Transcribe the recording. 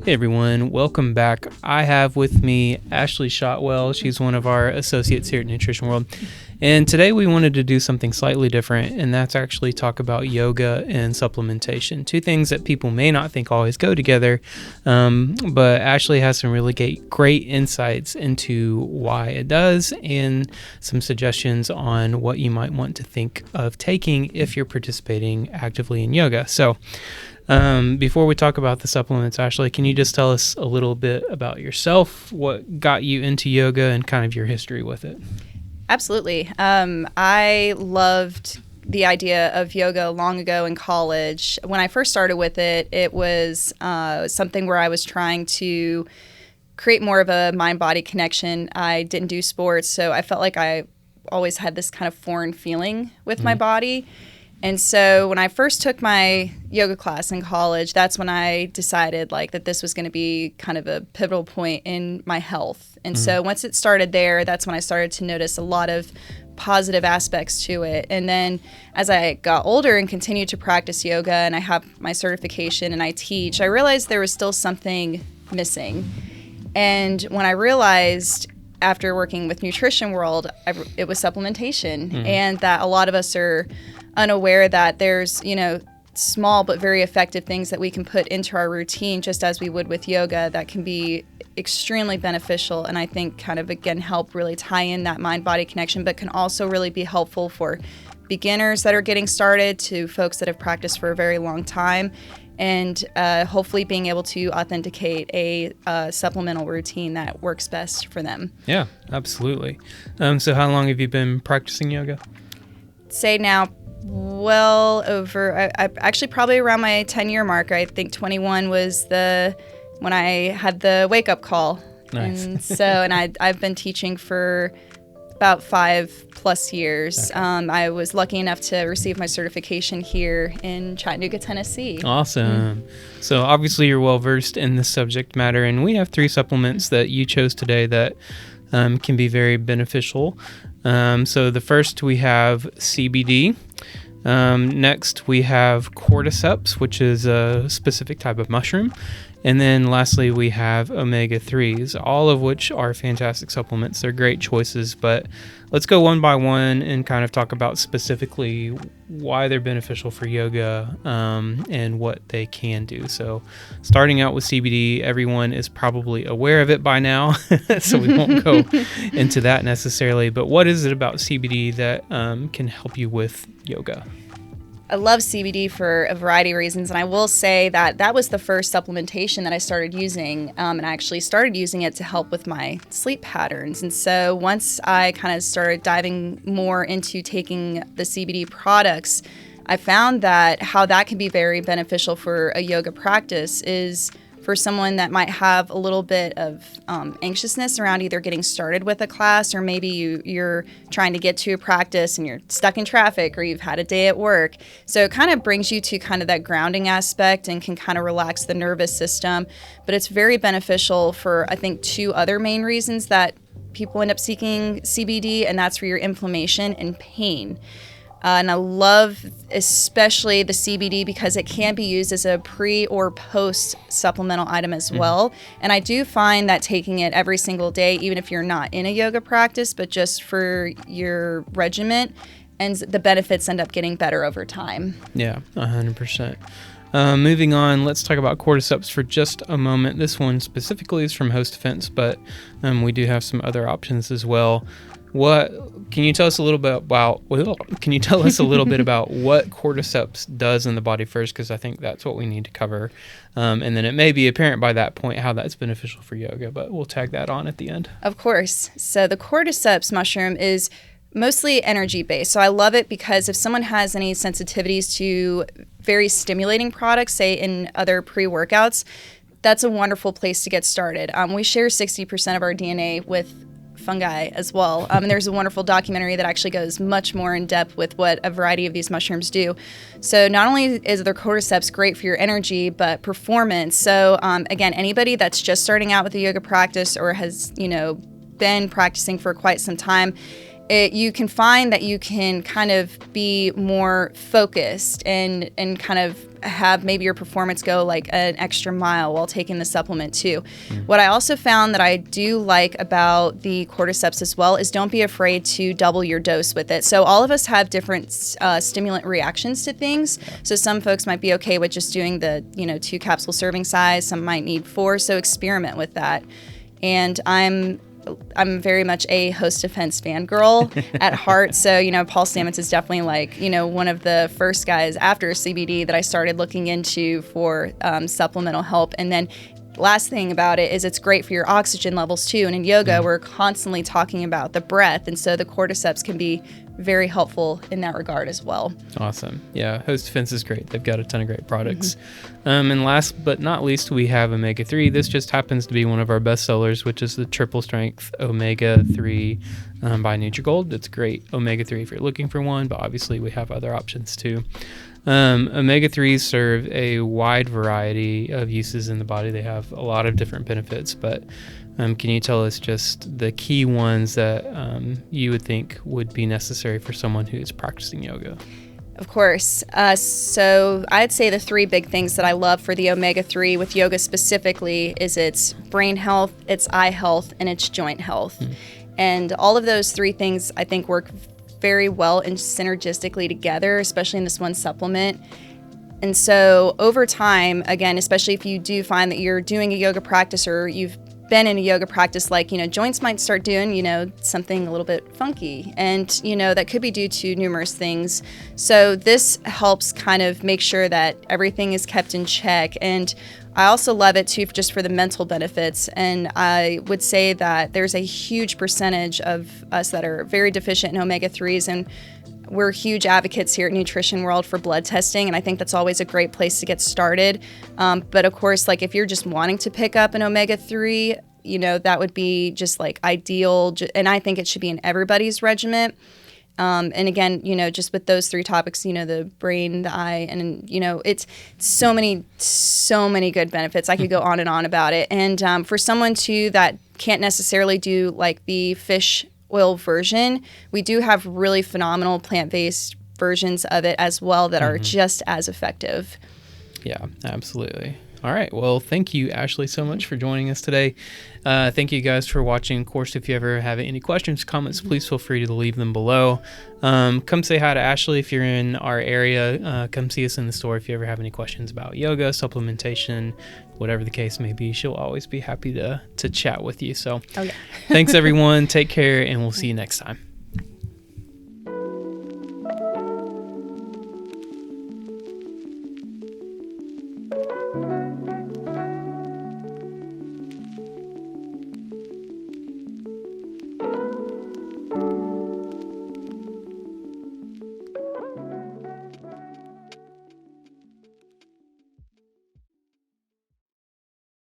Hey everyone, welcome back. I have with me Ashley Shotwell. She's one of our associates here at Nutrition World. And today we wanted to do something slightly different, and that's actually talk about yoga and supplementation. Two things that people may not think always go together, but Ashley has some really great insights into why it does and some suggestions on what you might want to think of taking if you're participating actively in yoga. So before we talk about the supplements, Ashley, can you just tell us a little bit about yourself, what got you into yoga, and kind of your history with it? Absolutely. I loved the idea of yoga long ago in college. When I first started with it, it was something where I was trying to create more of a mind-body connection. I didn't do sports, so I felt like I always had this kind of foreign feeling with my body. And so when I first took my yoga class in college, that's when I decided that this was going to be kind of a pivotal point in my health. And so once it started there, that's when I started to notice a lot of positive aspects to it. And then as I got older and continued to practice yoga and I have my certification and I teach, I realized there was still something missing. And when I realized after working with Nutrition World, it was supplementation, and that a lot of us are unaware that there's, small but very effective things that we can put into our routine just as we would with yoga that can be extremely beneficial, and I think kind of, again, help really tie in that mind-body connection, but can also really be helpful for beginners that are getting started to folks that have practiced for a very long time, and hopefully being able to authenticate a supplemental routine that works best for them. Yeah, absolutely. So how long have you been practicing yoga? Say now, well over, I actually probably around my 10-year mark. I think 21 was when I had the wake-up call. Nice. And so, I've been teaching for about 5+ years. Okay. I was lucky enough to receive my certification here in Chattanooga, Tennessee. Awesome. So obviously you're well-versed in this subject matter, and we have 3 supplements that you chose today that can be very beneficial. So the first we have CBD. Next we have Cordyceps, which is a specific type of mushroom. And then lastly, we have omega-3s, all of which are fantastic supplements. They're great choices, but let's go one by one and kind of talk about specifically why they're beneficial for yoga and what they can do. So starting out with CBD, everyone is probably aware of it by now, so we won't go into that necessarily. But what is it about CBD that can help you with yoga? I love CBD for a variety of reasons, and I will say that was the first supplementation that I started using, and I actually started using it to help with my sleep patterns. And so once I kind of started diving more into taking the CBD products, I found that how that can be very beneficial for a yoga practice is for someone that might have a little bit of anxiousness around either getting started with a class, or maybe you're trying to get to a practice and you're stuck in traffic, or you've had a day at work. So it kind of brings you to kind of that grounding aspect and can kind of relax the nervous system. But it's very beneficial for, I think, 2 other main reasons that people end up seeking CBD, and that's for your inflammation and pain. And I love especially the CBD because it can be used as a pre or post supplemental item as well. And I do find that taking it every single day, even if you're not in a yoga practice, but just for your regimen, and the benefits end up getting better over time. Yeah, 100%. Moving on, let's talk about Cordyceps for just a moment. This one specifically is from Host Defense, but we do have some other options as well. Can you tell us a little bit about what Cordyceps does in the body first? Because I think that's what we need to cover. And then it may be apparent by that point how that's beneficial for yoga, but we'll tag that on at the end. Of course. So the Cordyceps mushroom is mostly energy based. So I love it because if someone has any sensitivities to very stimulating products, say in other pre-workouts, that's a wonderful place to get started. We share 60% of our DNA with fungi as well. And there's a wonderful documentary that actually goes much more in depth with what a variety of these mushrooms do. So not only is the Cordyceps great for your energy, but performance. So again, anybody that's just starting out with a yoga practice or has, been practicing for quite some time, you can find that you can kind of be more focused and kind of have maybe your performance go like an extra mile while taking the supplement too. What I also found that I do like about the Cordyceps as well is don't be afraid to double your dose with it. So all of us have different stimulant reactions to things. So some folks might be okay with just doing the 2 capsule serving size. Some might need 4. So experiment with that. And I'm very much a host defense fangirl at heart. So, Paul Stamets is definitely like, one of the first guys after CBD that I started looking into for supplemental help. And then last thing about it is it's great for your oxygen levels too. And in yoga, we're constantly talking about the breath. And so the Cordyceps can be very helpful in that regard as well. Awesome. Yeah, Host Defense is great. They've got a ton of great products. And last but not least, we have omega-3. This just happens to be one of our best sellers, which is the triple strength omega-3 by Nutrigold. It's great omega-3 if you're looking for one, but obviously we have other options too. Omega-3s serve a wide variety of uses in the body. They have a lot of different benefits, but can you tell us just the key ones that you would think would be necessary for someone who is practicing yoga? Of course. So I'd say the 3 big things that I love for the omega-3 with yoga specifically is its brain health, its eye health, and its joint health. And all of those 3 things I think work very well and synergistically together, especially in this one supplement. And so over time, again, especially if you do find that you're doing a yoga practice or you've been in a yoga practice, like, joints might start doing, something a little bit funky. And, that could be due to numerous things. So this helps kind of make sure that everything is kept in check. And I also love it too, just for the mental benefits. And I would say that there's a huge percentage of us that are very deficient in omega-3s. And we're huge advocates here at Nutrition World for blood testing, and I think that's always a great place to get started. But of course, like if you're just wanting to pick up an omega-3, that would be just like ideal. And I think it should be in everybody's regimen. And again, just with those 3 topics, the brain, the eye, and, it's so many good benefits. I could go on and on about it. And for someone too that can't necessarily do like the fish oil version, we do have really phenomenal plant-based versions of it as well that are just as effective. Yeah, absolutely. All right. Well, thank you, Ashley, so much for joining us today. Thank you guys for watching. Of course, if you ever have any questions, comments, please feel free to leave them below. Come say hi to Ashley if you're in our area. Come see us in the store if you ever have any questions about yoga, supplementation, whatever the case may be. She'll always be happy to chat with you. So thanks, everyone. Take care, and we'll see you next time.